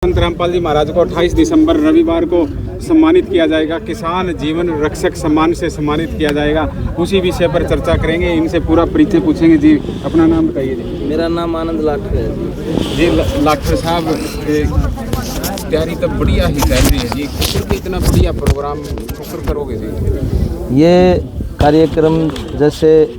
संत रामपाल जी महाराज को 28 दिसंबर रविवार को सम्मानित किया जाएगा। किसान जीवन रक्षक सम्मान से सम्मानित किया जाएगा। उसी विषय पर चर्चा करेंगे। इनसे पूरा परिचय पूछेंगे। जी अपना नाम बताइए। जी मेरा नाम आनंद लाठर है जी लाठर साहब, तैयारी तो बढ़िया ही चल रही है जी। क्योंकि इतना बढ़िया प्रोग्राम शुक्र करोगे जी। ये कार्यक्रम जैसे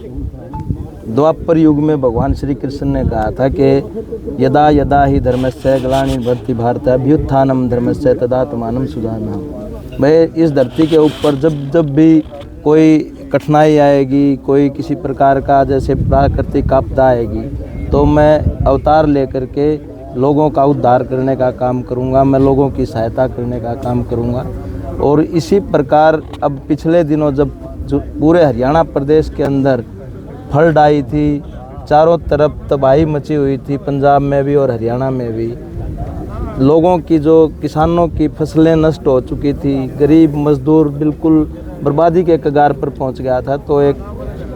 द्वापर युग में भगवान श्री कृष्ण ने कहा था कि यदा यदा ही धर्मस्य ग्लानिर्भवति भारत अभ्युत्थानम धर्मस्य तदात्मानं सुधारणम्। भाई इस धरती के ऊपर जब भी कोई कठिनाई आएगी, कोई किसी प्रकार का जैसे प्राकृतिक आपदा आएगी, तो मैं अवतार लेकर के लोगों का उद्धार करने का काम करूँगा, मैं लोगों की सहायता करने का काम करूँगा। और इसी प्रकार अब पिछले दिनों जब पूरे हरियाणा प्रदेश के अंदर फ्लड आई थी, चारों तरफ तबाही मची हुई थी, पंजाब में भी और हरियाणा में भी लोगों की जो किसानों की फसलें नष्ट हो चुकी थी, गरीब मजदूर बिल्कुल बर्बादी के कगार पर पहुंच गया था। तो एक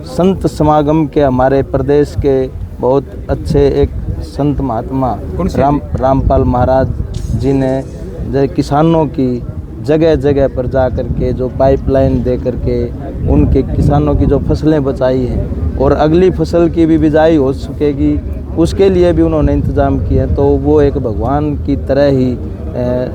संत समागम के हमारे प्रदेश के बहुत अच्छे एक संत महात्मा रामपाल महाराज जी ने किसानों की जगह जगह पर जा कर के जो पाइपलाइन दे करके उनके किसानों की जो फसलें बचाई हैं और अगली फसल की भी बिजाई हो सकेगी, उसके लिए भी उन्होंने इंतज़ाम किए। तो वो एक भगवान की तरह ही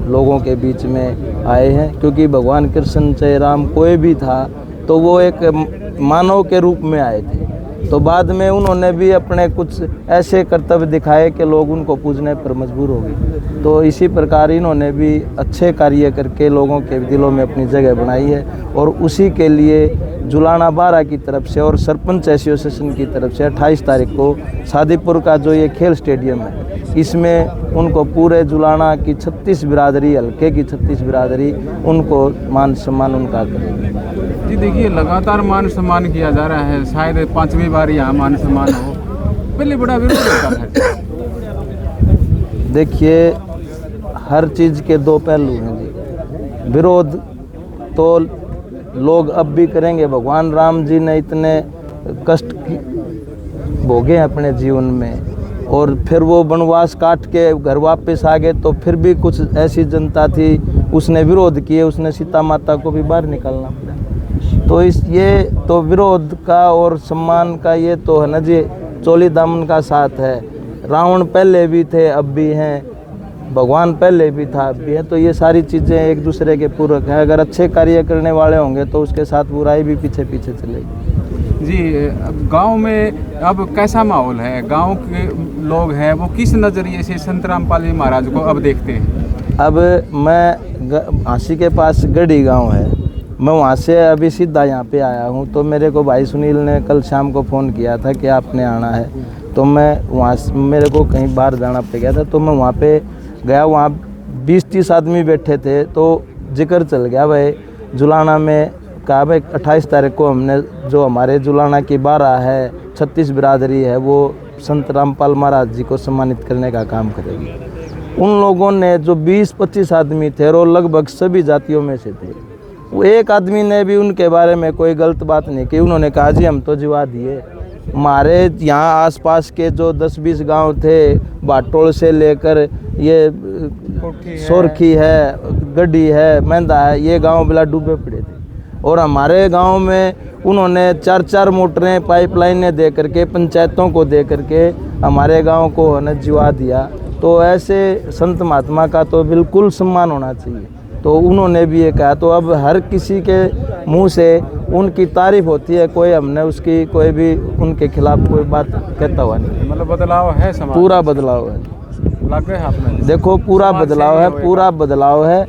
लोगों के बीच में आए हैं, क्योंकि भगवान कृष्ण चाहे राम कोई भी था तो वो एक मानव के रूप में आए थे। तो बाद में उन्होंने भी अपने कुछ ऐसे कर्तव्य दिखाए कि लोग उनको पूजने पर मजबूर हो गए। तो इसी प्रकार इन्होंने भी अच्छे कार्य करके लोगों के दिलों में अपनी जगह बनाई है। और उसी के लिए जुलाना 12 की तरफ से और सरपंच एसोसिएशन की तरफ से 28 तारीख को शादीपुर का जो ये खेल स्टेडियम है, इसमें उनको पूरे जुलाना की 36 बिरादरी, हल्के की 36 बिरादरी, उनको मान सम्मान उनका करेंगे। जी देखिए, लगातार मान सम्मान किया जा रहा है। शायद 5वीं बार यहाँ मान सम्मान हो। पहले बड़ा विरोध होता है। देखिए, हर चीज़ के दो पहलू हैं जी। विरोध तो लोग अब भी करेंगे। भगवान राम जी ने इतने कष्ट भोगे अपने जीवन में, और फिर वो वनवास काट के घर वापस आ गए, तो फिर भी कुछ ऐसी जनता थी उसने विरोध किए, उसने सीता माता को भी बाहर निकालना पड़ा। तो ये तो विरोध का और सम्मान का ये तो है ना जी, चोली दामन का साथ है। रावण पहले भी थे, अब भी हैं, भगवान पहले भी था, अब भी है। तो ये सारी चीज़ें एक दूसरे के पूरक हैं। अगर अच्छे कार्य करने वाले होंगे तो उसके साथ बुराई भी पीछे पीछे चलेगी। जी गांव में अब कैसा माहौल है? गांव के लोग हैं वो किस नज़रिए से संत रामपाल जी महाराज को अब देखते हैं? अब मैं हांसी के पास गढ़ी गांव है, मैं वहाँ से अभी सीधा यहाँ पे आया हूँ। तो मेरे को भाई सुनील ने कल शाम को फ़ोन किया था कि आपने आना है, तो मैं वहाँ मेरे को कहीं बाहर जाना पड़ गया था, तो मैं वहाँ पे गया। वहाँ 20-30 आदमी बैठे थे, तो जिक्र चल गया भाई जुलाना में, कहा भाई 28 तारीख को हमने जो हमारे जुलाना की 12 है 36 बिरादरी है, वो संत रामपाल महाराज जी को सम्मानित करने का काम करेगी। उन लोगों ने जो 20-25 आदमी थे, और लगभग सभी जातियों में से थे, वो एक आदमी ने भी उनके बारे में कोई गलत बात नहीं की। उन्होंने कहा जी हम तो जिवा दिए। हमारे यहाँ आसपास के जो 10-20 गांव थे, बाटोल से लेकर ये सोरखी है, गड्डी है, मेंदा है, ये गांव बिला डूबे पड़े थे। और हमारे गांव में उन्होंने 4-4 मोटरें पाइपलाइनें दे करके, पंचायतों को दे करके हमारे गांव को है न जिवा दिया। तो ऐसे संत महात्मा का तो बिल्कुल सम्मान होना चाहिए। तो उन्होंने भी ये कहा। तो अब हर किसी के मुंह से उनकी तारीफ होती है, कोई हमने उसकी कोई भी उनके खिलाफ कोई बात कहता हुआ नहीं। मतलब बदलाव है समाज, पूरा बदलाव है। लग रहा है आपने? देखो पूरा बदलाव है, पूरा बदलाव है।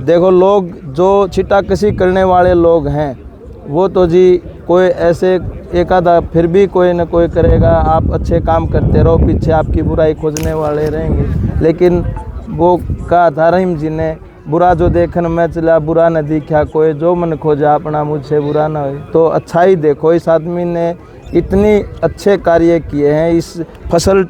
देखो लोग जो छिटाकशी करने वाले लोग हैं वो तो जी कोई ऐसे एक आधा फिर भी कोई न कोई करेगा। आप अच्छे काम करते रहो, पीछे आपकी बुराई खोजने वाले रहेंगे। लेकिन वो कहा था रहीम जी ने, बुरा जो देखन मैं चला बुरा न दिखा कोई, जो मन खोजा अपना मुझसे बुरा ना हो। तो अच्छाई देखो, इस आदमी ने इतनी अच्छे कार्य किए हैं। इस फसल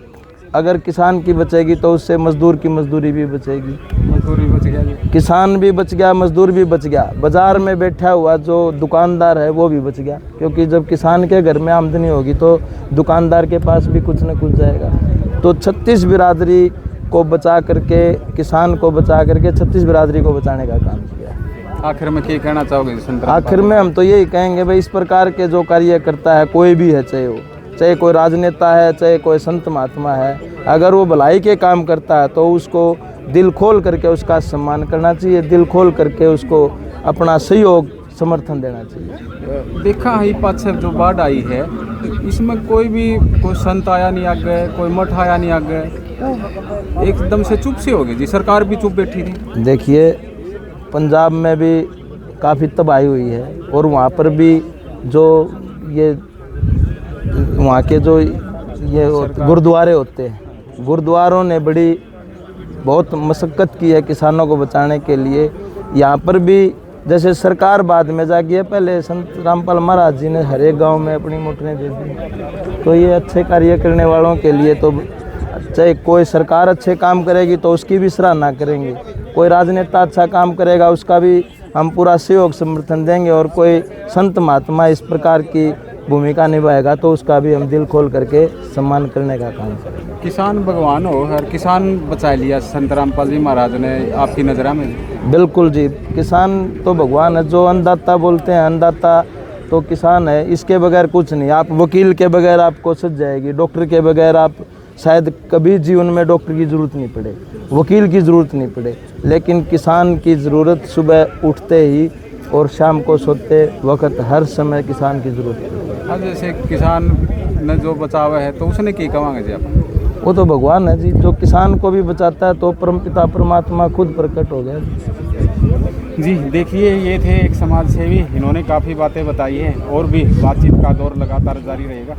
अगर किसान की बचेगी तो उससे मजदूर की मजदूरी भी बचेगी, मजदूरी बच गया जी। किसान भी बच गया, मजदूर भी बच गया, बाज़ार में बैठा हुआ जो दुकानदार है वो भी बच गया। क्योंकि जब किसान के घर में आमदनी होगी तो दुकानदार के पास भी कुछ न कुछ जाएगा। तो 36 बिरादरी को बचा करके, किसान को बचा करके छत्तीस बिरादरी को बचाने का काम किया। आखिर में क्या कहना चाहोगे संत रामपाल? आखिर में हम तो यही कहेंगे भाई, इस प्रकार के जो कार्य करता है कोई भी है, चाहे कोई राजनेता है, चाहे कोई संत महात्मा है, अगर वो भलाई के काम करता है तो उसको दिल खोल करके उसका सम्मान करना चाहिए, दिल खोल करके उसको अपना सहयोग समर्थन देना चाहिए। देखा ही पाछे जो बाढ़ आई है, इसमें कोई संत आया नहीं आगे, कोई मठ आया नहीं आगे, एकदम से चुप सी हो गई जी, सरकार भी चुप बैठी थी। देखिए, पंजाब में भी काफ़ी तबाही हुई है और वहाँ पर भी जो ये वहाँ के जो ये गुरुद्वारे होते हैं, गुरुद्वारों ने बहुत मशक्क़त की है किसानों को बचाने के लिए। यहाँ पर भी जैसे सरकार बाद में जागी है, पहले संत रामपाल महाराज जी ने हर एक गांव में अपनी मोटरें दे दी। तो ये अच्छे कार्य करने वालों के लिए तो चाहे कोई सरकार अच्छे काम करेगी तो उसकी भी सराहना करेंगे, कोई राजनेता अच्छा काम करेगा उसका भी हम पूरा सहयोग समर्थन देंगे, और कोई संत महात्मा इस प्रकार की भूमिका निभाएगा तो उसका भी हम दिल खोल करके सम्मान करने का काम करेंगे। किसान भगवान हो, हर किसान बचा लिया संत रामपाल जी महाराज ने आपकी नज़र में? बिल्कुल जी, किसान तो भगवान है। जो अन्नदाता बोलते हैं, अन्नदाता तो किसान है, इसके बगैर कुछ नहीं। आप वकील के बगैर आपको सज जाएगी, डॉक्टर के बगैर आप शायद कभी जीवन में डॉक्टर की ज़रूरत नहीं पड़े, वकील की ज़रूरत नहीं पड़े, लेकिन किसान की ज़रूरत सुबह उठते ही और शाम को सोते वक्त हर समय किसान की ज़रूरत है। अब जैसे किसान ने जो बचावा है तो उसने क्या कहेंगे जी आप? वो तो भगवान है जी, जो किसान को भी बचाता है तो परमपिता परमात्मा खुद प्रकट हो गया जी। देखिए, ये थे एक समाज सेवी, इन्होंने काफ़ी बातें बताई हैं और भी बातचीत का दौर लगातार जारी रहेगा।